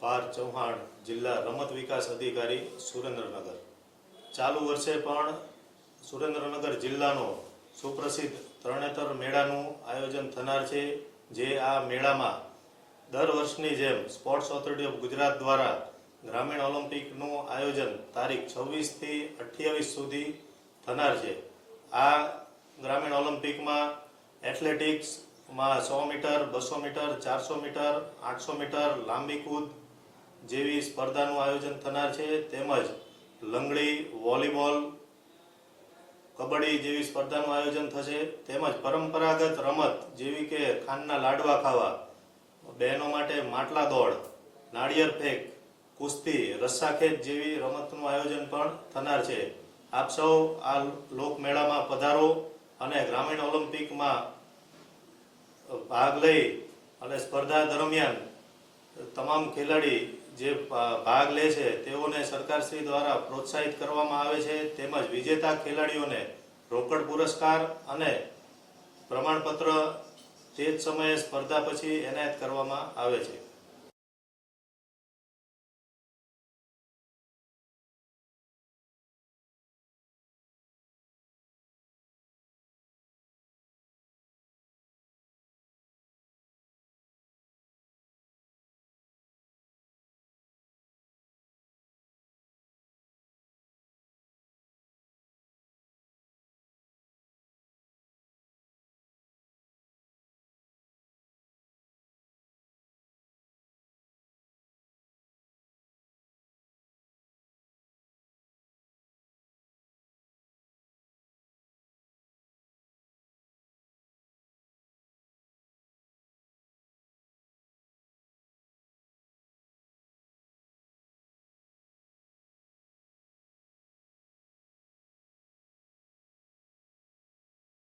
પાર ચૌહાણ, જિલ્લા રમત વિકાસ અધિકારી, સુરેન્દ્રનગર। ચાલુ વર્ષે પણ સુરેન્દ્રનગર જિલ્લાનો સુપ્રસિદ્ધ તરણેતર મેળાનું આયોજન થનાર છે। જે આ મેળામાં દર વર્ષની જેમ સ્પોર્ટ્સ ઓથોરિટી ઓફ ગુજરાત દ્વારા ગ્રામીણ ઓલિમ્પિકનું આયોજન તારીખ 26 થી 28 સુધી થનાર છે। આ ગ્રામીણ ઓલિમ્પિકમાં એથ્લેટિક્સમાં 100 મીટર, 200 મીટર, 400 મીટર, 800 મીટર, લાંબી કૂદ જેવી સ્પર્ધાનું આયોજન થનાર છે। તેમજ લંગડી, વોલીબોલ, કબડ્ડી જેવી સ્પર્ધાનું આયોજન થશે। તેમજ પરંપરાગત રમત જેવી કે ખાંડના લાડવા ખાવા, બહેનો માટે માટલા દોડ, નાળિયેર ફેંક, કુસ્તી, રસ્સાખેંચ જેવી રમતનું આયોજન પણ થનાર છે। આપ સૌ આ લોકમેળામાં પધારો અને ગ્રામીણ ઓલિમ્પિકમાં ભાગ લઈ અને સ્પર્ધા દરમિયાન તમામ ખેલાડી જે ભાગ લે છે તેઓને સરકારશ્રી દ્વારા પ્રોત્સાહિત કરવામાં આવે છે। તેમજ વિજેતા ખેલાડીઓને રોકડ પુરસ્કાર અને પ્રમાણપત્ર તે જ સમયે સ્પર્ધા પછી એનાયત કરવામાં આવે છે।